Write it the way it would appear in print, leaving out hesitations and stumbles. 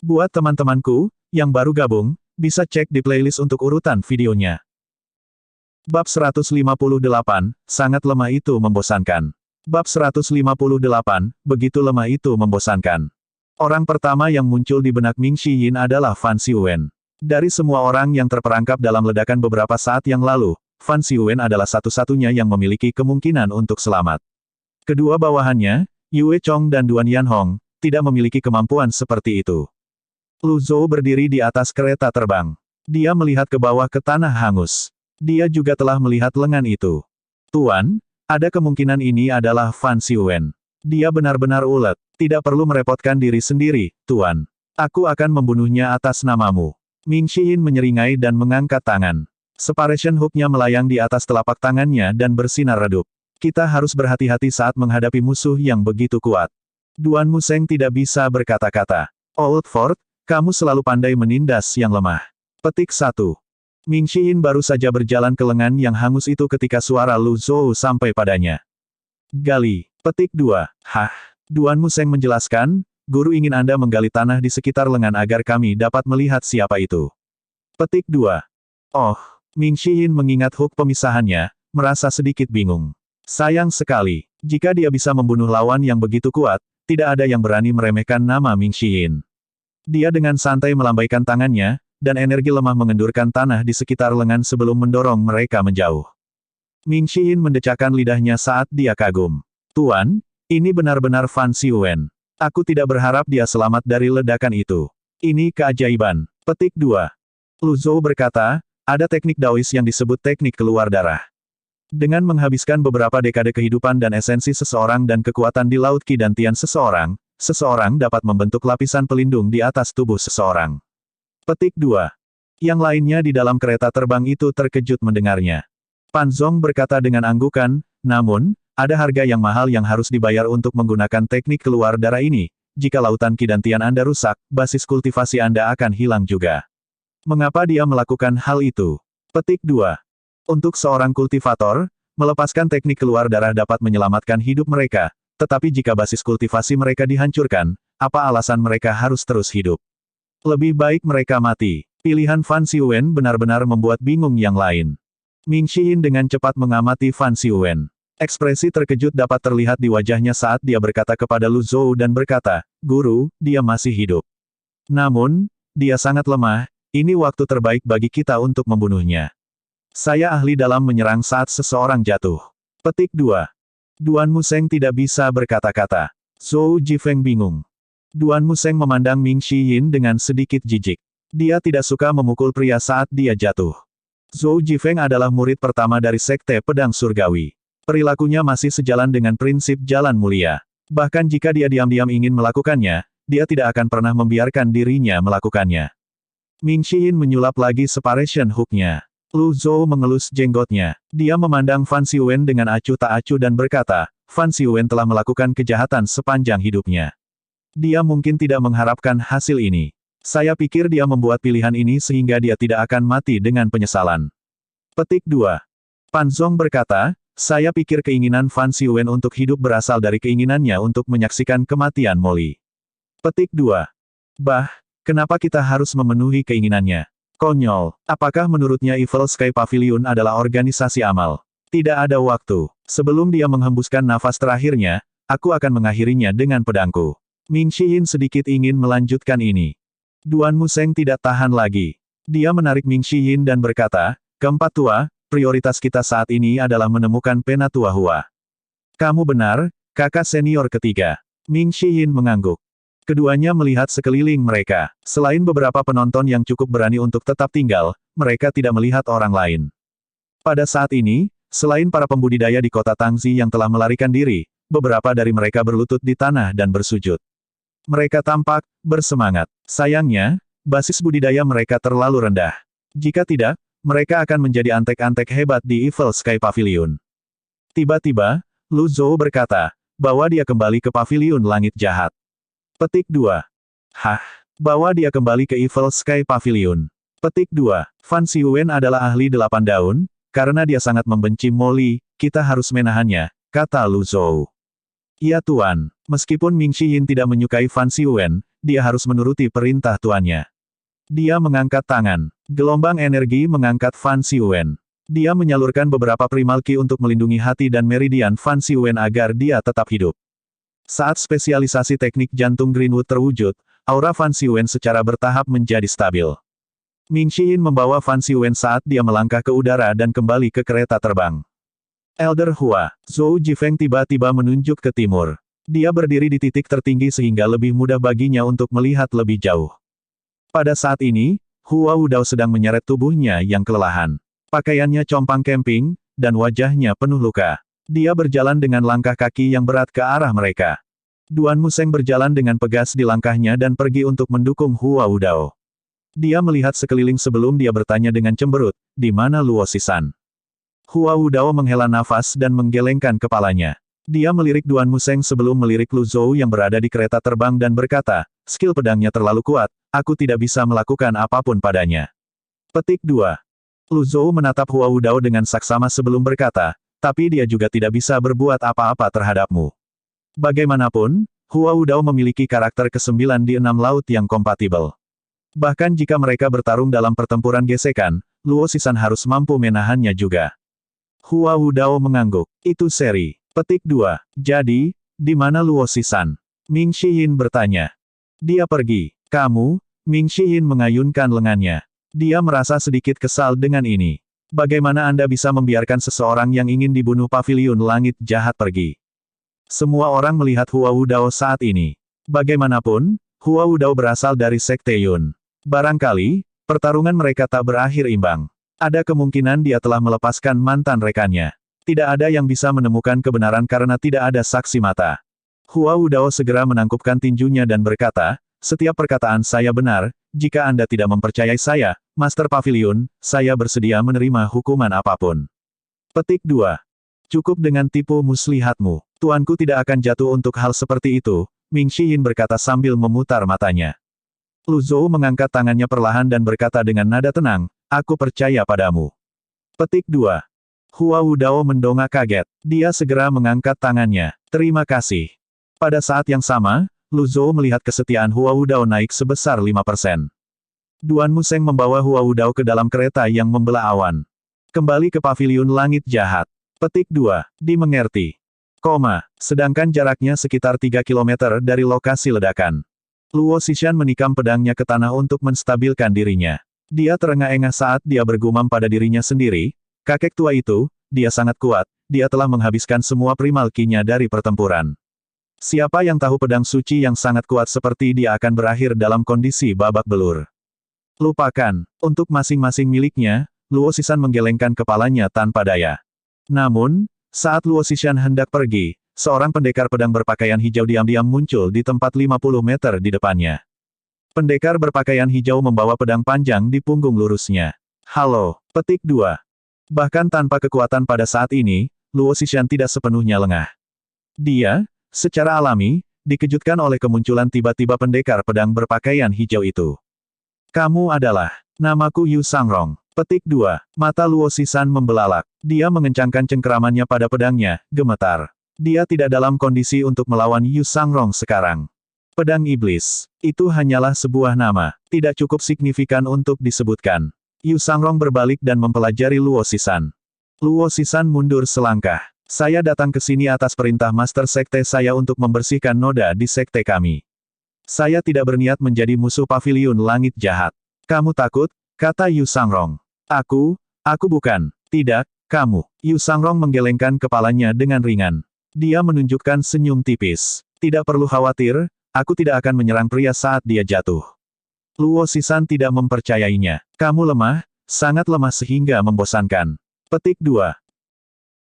Buat teman-temanku, yang baru gabung, bisa cek di playlist untuk urutan videonya. Bab 158, sangat lemah itu membosankan. Bab 158, begitu lemah itu membosankan. Orang pertama yang muncul di benak Ming Xiyin adalah Fan Xiwen. Dari semua orang yang terperangkap dalam ledakan beberapa saat yang lalu, Fan Xiwen adalah satu-satunya yang memiliki kemungkinan untuk selamat. Kedua bawahannya, Yue Chong dan Duan Yanhong, tidak memiliki kemampuan seperti itu. Lu Zhou berdiri di atas kereta terbang. Dia melihat ke bawah ke tanah hangus. Dia juga telah melihat lengan itu. Tuan, ada kemungkinan ini adalah Fan Xiwen. Dia benar-benar ulet. Tidak perlu merepotkan diri sendiri, Tuan. Aku akan membunuhnya atas namamu. Ming Xiyin menyeringai dan mengangkat tangan. Separation hook-nya melayang di atas telapak tangannya dan bersinar redup. Kita harus berhati-hati saat menghadapi musuh yang begitu kuat. Duan Museng tidak bisa berkata-kata. Old Ford, kamu selalu pandai menindas yang lemah. Petik 1. Ming Xiyin baru saja berjalan ke lengan yang hangus itu ketika suara Lu Zhou sampai padanya. Gali. Petik 2. Hah? Duan Museng menjelaskan, guru ingin Anda menggali tanah di sekitar lengan agar kami dapat melihat siapa itu. Petik 2. Oh, Ming Xiyin mengingat hook pemisahannya, merasa sedikit bingung. Sayang sekali, jika dia bisa membunuh lawan yang begitu kuat, tidak ada yang berani meremehkan nama Ming Xiyin. Dia dengan santai melambaikan tangannya, dan energi lemah mengendurkan tanah di sekitar lengan sebelum mendorong mereka menjauh. Ming Xiyin mendecakkan lidahnya saat dia kagum. Tuan, ini benar-benar Fan Xiwen. Aku tidak berharap dia selamat dari ledakan itu. Ini keajaiban. Petik 2. Lu Zhou berkata, ada teknik Daois yang disebut teknik keluar darah. Dengan menghabiskan beberapa dekade kehidupan dan esensi seseorang dan kekuatan di Laut Qi dan Tian seseorang, seseorang dapat membentuk lapisan pelindung di atas tubuh seseorang. Petik 2. Yang lainnya di dalam kereta terbang itu terkejut mendengarnya. Pan Zong berkata dengan anggukan, namun, ada harga yang mahal yang harus dibayar untuk menggunakan teknik keluar darah ini. Jika lautan Qi dan Tian Anda rusak, basis kultivasi Anda akan hilang juga. Mengapa dia melakukan hal itu? Petik 2. Untuk seorang kultivator, melepaskan teknik keluar darah dapat menyelamatkan hidup mereka, tetapi jika basis kultivasi mereka dihancurkan, apa alasan mereka harus terus hidup? Lebih baik mereka mati. Pilihan Fan Xiwen benar-benar membuat bingung yang lain. Ming Xiyin dengan cepat mengamati Fan Xiwen. Ekspresi terkejut dapat terlihat di wajahnya saat dia berkata kepada Lu Zhou dan berkata, Guru, dia masih hidup. Namun, dia sangat lemah, ini waktu terbaik bagi kita untuk membunuhnya. Saya ahli dalam menyerang saat seseorang jatuh. Petik 2. Duan Museng tidak bisa berkata-kata. Zhou Jifeng bingung. Duan Museng memandang Ming Xiyin dengan sedikit jijik. Dia tidak suka memukul pria saat dia jatuh. Zhou Jifeng adalah murid pertama dari Sekte Pedang Surgawi. Perilakunya masih sejalan dengan prinsip jalan mulia. Bahkan jika dia diam-diam ingin melakukannya, dia tidak akan pernah membiarkan dirinya melakukannya. Ming Xiyin menyulap lagi separation hook-nya. Lu Zhou mengelus jenggotnya. Dia memandang Fan Xiwen dengan acuh tak acuh dan berkata, Fan Xiwen telah melakukan kejahatan sepanjang hidupnya. Dia mungkin tidak mengharapkan hasil ini. Saya pikir dia membuat pilihan ini sehingga dia tidak akan mati dengan penyesalan. Petik 2. Pan Zong berkata, saya pikir keinginan Fan Xiwen untuk hidup berasal dari keinginannya untuk menyaksikan kematian Molly. Petik 2. Bah, kenapa kita harus memenuhi keinginannya? Konyol. Apakah menurutnya Evil Sky Pavilion adalah organisasi amal? Tidak ada waktu. Sebelum dia menghembuskan nafas terakhirnya, aku akan mengakhirinya dengan pedangku. Ming Xiyin sedikit ingin melanjutkan ini. Duan Museng tidak tahan lagi. Dia menarik Ming Xiyin dan berkata, keempat tua, prioritas kita saat ini adalah menemukan Penatua Hua. Kamu benar, kakak senior ketiga. Ming Xiyin mengangguk. Keduanya melihat sekeliling mereka. Selain beberapa penonton yang cukup berani untuk tetap tinggal, mereka tidak melihat orang lain. Pada saat ini, selain para pembudidaya di kota Tangzi yang telah melarikan diri, beberapa dari mereka berlutut di tanah dan bersujud. Mereka tampak bersemangat. Sayangnya, basis budidaya mereka terlalu rendah. Jika tidak, mereka akan menjadi antek-antek hebat di Evil Sky Pavilion. Tiba-tiba, Lu Zhou berkata, bahwa dia kembali ke Pavilion Langit Jahat. Petik 2. Hah? Bawa dia kembali ke Evil Sky Pavilion. Petik 2. Fan Xiwen adalah ahli 8 daun, karena dia sangat membenci Molly, kita harus menahannya, kata Lu Zhou. Ya Tuan, meskipun Ming Xiyin tidak menyukai Fan Xiwen, dia harus menuruti perintah tuannya. Dia mengangkat tangan. Gelombang energi mengangkat Fan Xiwen. Dia menyalurkan beberapa primal ki untuk melindungi hati dan meridian Fan Xiwen agar dia tetap hidup. Saat spesialisasi teknik jantung Greenwood terwujud, aura Fan Xiwen secara bertahap menjadi stabil. Ming Xiyin membawa Fan Xiwen saat dia melangkah ke udara dan kembali ke kereta terbang. Elder Hua, Zhou Jifeng tiba-tiba menunjuk ke timur. Dia berdiri di titik tertinggi sehingga lebih mudah baginya untuk melihat lebih jauh. Pada saat ini, Hua Wudao sedang menyeret tubuhnya yang kelelahan. Pakaiannya compang camping, dan wajahnya penuh luka. Dia berjalan dengan langkah kaki yang berat ke arah mereka. Duan Museng berjalan dengan pegas di langkahnya dan pergi untuk mendukung Hua Wudao. Dia melihat sekeliling sebelum dia bertanya dengan cemberut, di mana Luo Sisan? Hua Wudao menghela nafas dan menggelengkan kepalanya. Dia melirik Duan Museng sebelum melirik Lu Zhou yang berada di kereta terbang dan berkata, skill pedangnya terlalu kuat, aku tidak bisa melakukan apapun padanya. Petik 2. Lu Zhou menatap Hua Wudao dengan saksama sebelum berkata, tapi dia juga tidak bisa berbuat apa-apa terhadapmu. Bagaimanapun, Hua Wudao memiliki karakter ke-9 di 6 laut yang kompatibel. Bahkan jika mereka bertarung dalam pertempuran gesekan, Luo Sisan harus mampu menahannya juga. Hua Wudao mengangguk. Itu seri. Petik 2. Jadi, di mana Luo Sisan? Ming Xiyin bertanya. Dia pergi. Kamu? Ming Xiyin mengayunkan lengannya. Dia merasa sedikit kesal dengan ini. Bagaimana Anda bisa membiarkan seseorang yang ingin dibunuh paviliun langit jahat pergi? Semua orang melihat Hua Wudao saat ini. Bagaimanapun, Hua Wudao berasal dari Sekte Yun. Barangkali, pertarungan mereka tak berakhir imbang. Ada kemungkinan dia telah melepaskan mantan rekannya. Tidak ada yang bisa menemukan kebenaran karena tidak ada saksi mata. Hua Wudao segera menangkupkan tinjunya dan berkata, setiap perkataan saya benar, jika Anda tidak mempercayai saya, Master Pavilion, saya bersedia menerima hukuman apapun. Petik 2. Cukup dengan tipu muslihatmu. Tuanku tidak akan jatuh untuk hal seperti itu, Ming Xiyin berkata sambil memutar matanya. Lu Zhou mengangkat tangannya perlahan dan berkata dengan nada tenang, aku percaya padamu. Petik 2. Hua Wudao mendongak kaget. Dia segera mengangkat tangannya. Terima kasih. Pada saat yang sama, Lu Zhou melihat kesetiaan Hua Wudao naik sebesar 5%. Duan Museng membawa Hua Wudao ke dalam kereta yang membelah awan. Kembali ke paviliun langit jahat. Petik 2. Dimengerti. Sedangkan jaraknya sekitar 3 km dari lokasi ledakan. Luo Xishan menikam pedangnya ke tanah untuk menstabilkan dirinya. Dia terengah-engah saat dia bergumam pada dirinya sendiri, kakek tua itu, dia sangat kuat, dia telah menghabiskan semua primal ki-nya dari pertempuran. Siapa yang tahu pedang suci yang sangat kuat seperti dia akan berakhir dalam kondisi babak belur. Lupakan, untuk masing-masing miliknya, Luo Xishan menggelengkan kepalanya tanpa daya. Namun, saat Luo Xishan hendak pergi, seorang pendekar pedang berpakaian hijau diam-diam muncul di tempat 50 meter di depannya. Pendekar berpakaian hijau membawa pedang panjang di punggung lurusnya. Halo, petik 2. Bahkan tanpa kekuatan pada saat ini, Luo Xishan tidak sepenuhnya lengah. Dia, secara alami, dikejutkan oleh kemunculan tiba-tiba pendekar pedang berpakaian hijau itu. Kamu adalah, namaku Yu Sangrong. Petik 2. Mata Luo Xishan membelalak. Dia mengencangkan cengkeramannya pada pedangnya, gemetar. Dia tidak dalam kondisi untuk melawan Yu Sangrong sekarang. Pedang Iblis. Itu hanyalah sebuah nama. Tidak cukup signifikan untuk disebutkan. Yu Sangrong berbalik dan mempelajari Luo Xishan. Luo Xishan mundur selangkah. Saya datang ke sini atas perintah Master Sekte saya untuk membersihkan noda di sekte kami. Saya tidak berniat menjadi musuh paviliun langit jahat. Kamu takut? Kata Yu Sangrong. Aku bukan. Tidak, kamu. Yu Sangrong menggelengkan kepalanya dengan ringan. Dia menunjukkan senyum tipis. Tidak perlu khawatir, aku tidak akan menyerang pria saat dia jatuh. Luo Xishan tidak mempercayainya. Kamu lemah, sangat lemah sehingga membosankan. Petik 2.